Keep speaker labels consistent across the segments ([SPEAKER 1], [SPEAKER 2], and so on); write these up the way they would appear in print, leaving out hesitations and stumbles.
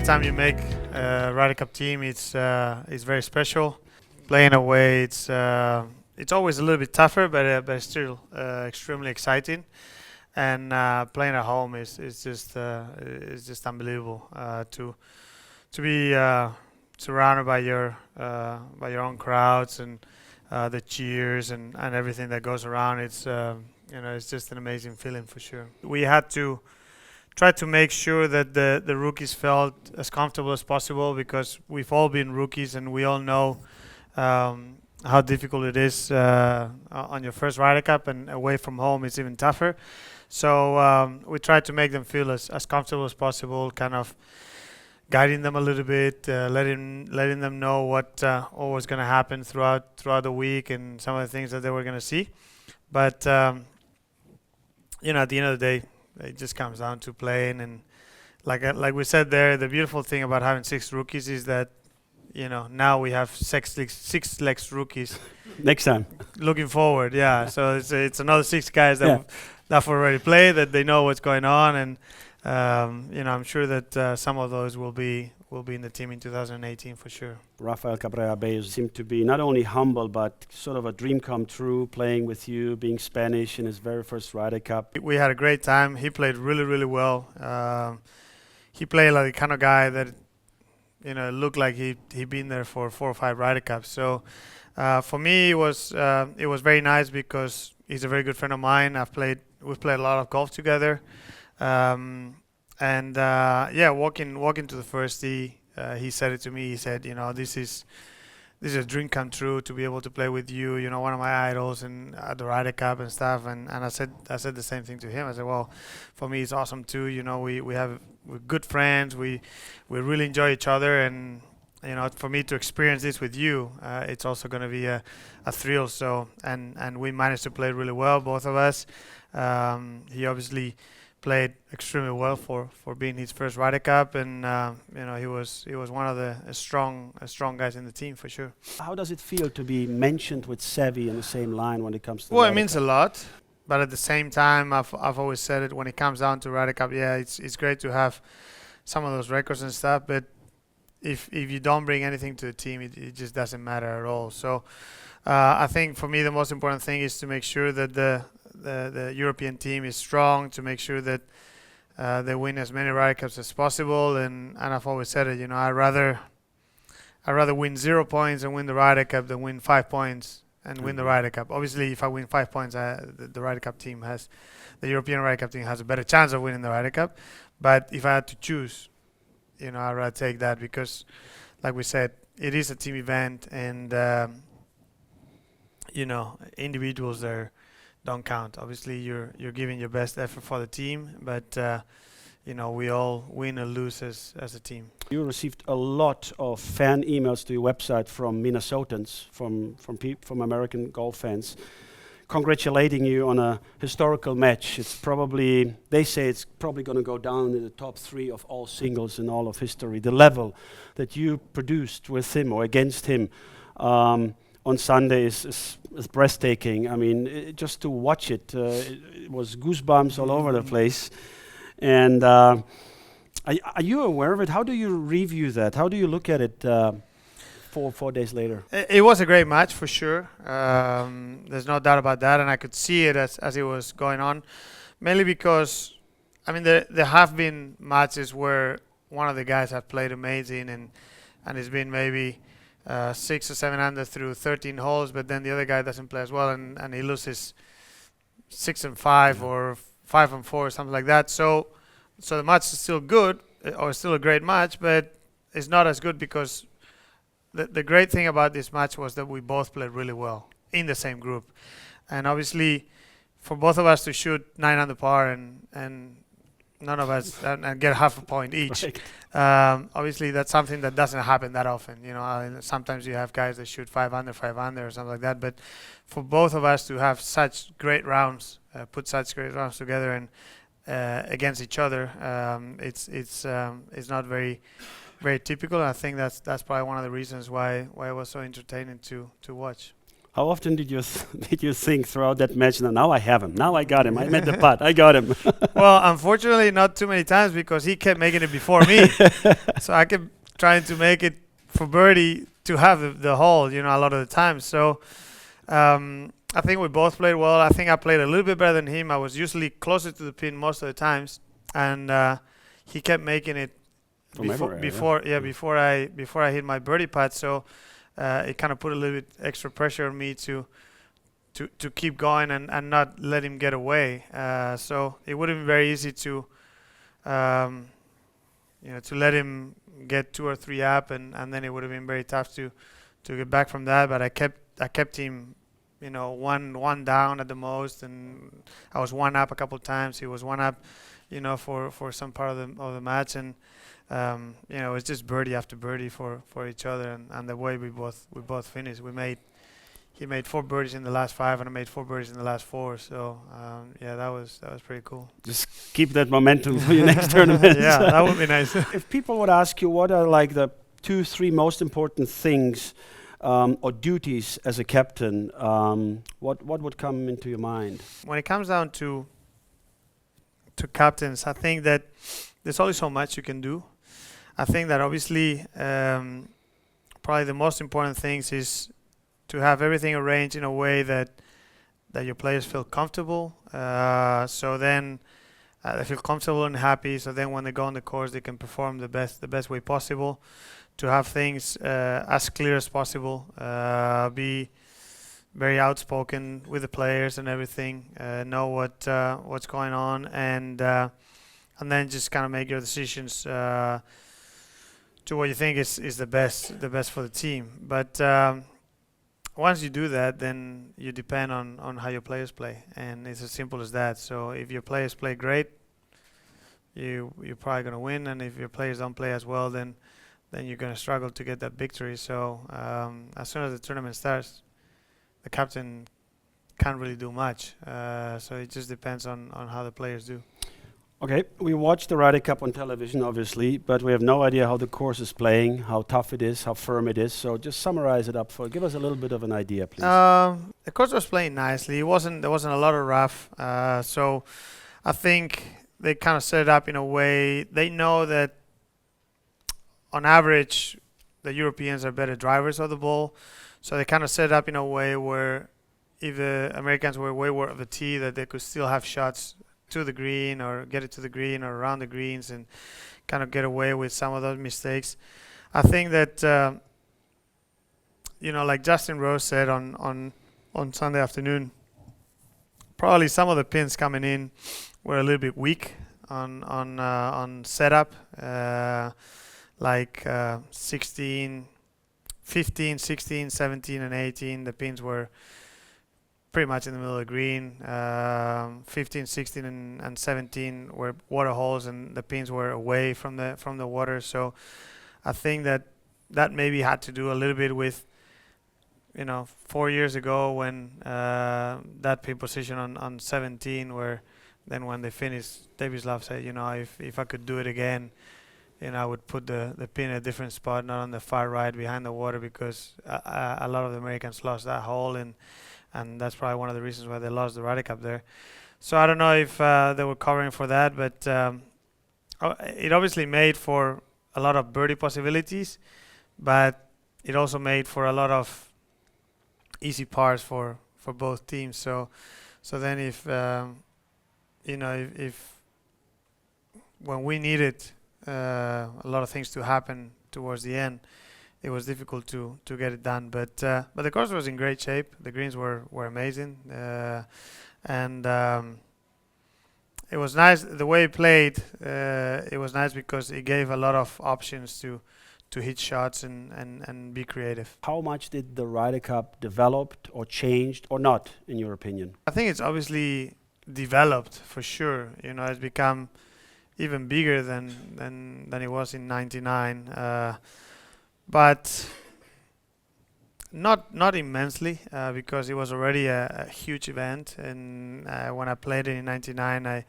[SPEAKER 1] time you make a Ryder Cup team, it's very special. Playing away, it's always a little bit tougher, but still extremely exciting. And playing at home is just unbelievable to be surrounded by your own crowds and the cheers and everything that goes around. It's just an amazing feeling for sure. We had to try to make sure that the rookies felt as comfortable as possible, because we've all been rookies and we all know how difficult it is on your first Ryder Cup, and away from home it's even tougher. So we tried to make them feel as comfortable as possible, kind of guiding them a little bit, letting them know what was going to happen throughout the week and some of the things that they were going to see. But at the end of the day, it just comes down to playing. And like we said there, the beautiful thing about having 6 rookies is that now we have six legs rookies.
[SPEAKER 2] Next time.
[SPEAKER 1] Looking forward, yeah. So it's another 6 guys that have already played, that they know what's going on, and I'm sure that some of those will be in the team in 2018 for sure.
[SPEAKER 2] Rafael Cabrera Bello seemed to be not only humble, but sort of a dream come true, playing with you, being Spanish in his very first Ryder Cup.
[SPEAKER 1] We had a great time. He played really, really well. He played like the kind of guy that looked like he'd been there for 4 or 5 Ryder Cups. So for me, it was very nice, because he's a very good friend of mine. We've played a lot of golf together. Walking to the first tee, he said it to me. He said, this is a dream come true to be able to play with you. One of my idols, and at the Ryder Cup and stuff. And I said the same thing to him. I said, well, for me it's awesome too. We're good friends. We really enjoy each other, and for me to experience this with you, it's also going to be a thrill. So and we managed to play really well, both of us. He obviously played extremely well for being his first Ryder Cup, and he was one of the strong guys in the team for sure.
[SPEAKER 2] How does it feel to be mentioned with Seve in the same line when it comes to?
[SPEAKER 1] Well, it means a lot, but at the same time, I've always said it, when it comes down to Ryder Cup, it's great to have some of those records and stuff, but if you don't bring anything to the team, it just doesn't matter at all. So I think for me the most important thing is to make sure that the European team is strong, to make sure that they win as many Ryder Cups as possible, and I've always said it. I'd rather win 0 points and win the Ryder Cup than win 5 points and win the Ryder Cup. Obviously, if I win 5 points, the Ryder Cup team the European Ryder Cup team has a better chance of winning the Ryder Cup. But if I had to choose, I'd rather take that, because, like we said, it is a team event, and individuals there don't count. Obviously, you're giving your best effort for the team, but we all win or lose as a team.
[SPEAKER 2] You received a lot of fan emails to your website from Minnesotans, from American golf fans, congratulating you on a historical match. They say it's probably going to go down in the top 3 of all singles in all of history. The level that you produced with him or against him on Sunday is breathtaking. I mean, just to watch it, it was goosebumps all over the place. And are you aware of it? How do you review that? How do you look at it 4 days later?
[SPEAKER 1] It was a great match for sure. There's no doubt about that, and I could see it as it was going on, mainly because, there have been matches where one of the guys have played amazing, and it's been maybe 6 or 7 under through 13 holes, but then the other guy doesn't play as well, and he loses 6 and 5 or 5 and 4 or something like that. So the match is still good, or still a great match, but it's not as good, because the great thing about this match was that we both played really well in the same group, and obviously for both of us to shoot 9 under par and none of us and get half a point each. Right. Obviously, that's something that doesn't happen that often. Sometimes you have guys that shoot 5 under or something like that. But for both of us to have such great rounds, put such great rounds together and against each other, it's not very typical. I think that's probably one of the reasons why it was so entertaining to watch.
[SPEAKER 2] How often did you did you think throughout that match? Now I have him. Now I got him. I made the putt. I got him.
[SPEAKER 1] Well, unfortunately, not too many times because he kept making it before me. So I kept trying to make it for birdie to have the hole, a lot of the time. So I think we both played well. I think I played a little bit better than him. I was usually closer to the pin most of the times, and he kept making it before I hit my birdie putt. So it kind of put a little bit extra pressure on me to keep going and not let him get away. So it would have been very easy to to let him get 2 or 3 up, and then it would have been very tough to get back from that. But I kept him, one down at the most, and I was 1 up a couple of times. He was 1 up, for some part of the match, and it was just birdie after birdie for each other, and the way we both finished. He made 4 birdies in the last 5, and I made 4 birdies in the last 4. So that was pretty cool.
[SPEAKER 2] Just keep that momentum for your next tournament.
[SPEAKER 1] Yeah, that would be nice.
[SPEAKER 2] If people would ask you what are like the 2-3 most important things or duties as a captain, what would come into your mind?
[SPEAKER 1] When it comes down to captains, I think that there's only so much you can do. I think that obviously probably the most important things is to have everything arranged in a way that your players feel comfortable. So then they feel comfortable and happy. So then when they go on the course, they can perform the best way possible. To have things as clear as possible. Be very outspoken with the players and everything. Know what's going on, and then just kind of make your decisions to what you think is the best for the team. But once you do that, then you depend on how your players play, and it's as simple as that. So if your players play great, you're probably going to win, and if your players don't play as well, then you're going to struggle to get that victory. So as soon as the tournament starts, the captain can't really do much. So it just depends on how the players do.
[SPEAKER 2] Okay, we watch the Ryder Cup on television, obviously, but we have no idea how the course is playing, how tough it is, how firm it is. So just summarize it up give us a little bit of an idea, please.
[SPEAKER 1] The course was playing nicely. There wasn't a lot of rough. So I think they kind of set it up in a way. They know that on average, the Europeans are better drivers of the ball. So they kind of set it up in a way where if the Americans were wayward of the tee, that they could still have shots to the green or get it to the green or around the greens and kind of get away with some of those mistakes. I think that, like Justin Rose said on Sunday afternoon, probably some of the pins coming in were a little bit weak on setup, like 15, 16, 17, and 18. The pins were pretty much in the middle of the green. 15, 16, and 17 were water holes, and the pins were away from the water. So I think that maybe had to do a little bit with 4 years ago when that pin position on 17, where then when they finished, Davis Love said, if I could do it again, I would put the pin in a different spot, not on the far right behind the water, because a lot of the Americans lost that hole, and that's probably one of the reasons why they lost the Ryder Cup there. So I don't know if they were covering for that, but it obviously made for a lot of birdie possibilities, but it also made for a lot of easy pars for both teams. So then if when we needed a lot of things to happen towards the end, it was difficult to get it done. But the course was in great shape. The greens were amazing, and it was nice the way it played. It was nice because it gave a lot of options to hit shots and be creative.
[SPEAKER 2] How much did the Ryder Cup developed or changed or not, in your opinion?
[SPEAKER 1] I think it's obviously developed for sure. It's become even bigger than it was in '99, but not immensely, because it was already a huge event. And when I played it in '99,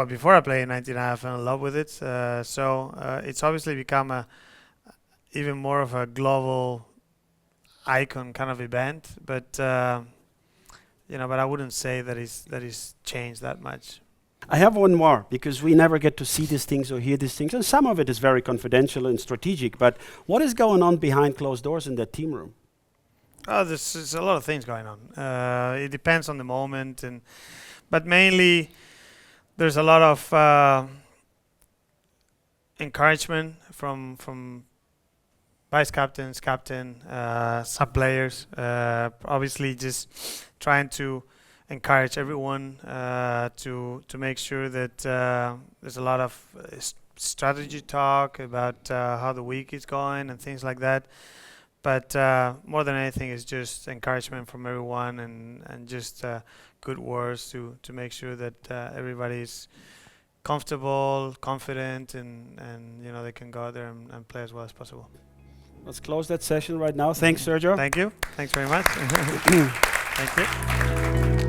[SPEAKER 1] before I played in '99, I fell in love with it. So it's obviously become even more of a global icon kind of event, but but I wouldn't say that is changed that much.
[SPEAKER 2] I have one more, because we never get to see these things or hear these things, and some of it is very confidential and strategic, but what is going on behind closed doors in that team room?
[SPEAKER 1] Oh, there's a lot of things going on. It depends on the moment, but mainly there's a lot of encouragement from vice captains, captain, sub players. Obviously, just trying to encourage everyone to make sure that there's a lot of strategy talk about how the week is going and things like that. But more than anything, it's just encouragement from everyone and just good words to make sure that everybody's comfortable, confident, and they can go out there and play as well as possible.
[SPEAKER 2] Let's close that session right now. Thanks, Sergio.
[SPEAKER 1] Thank you. Thanks very much. Thank you.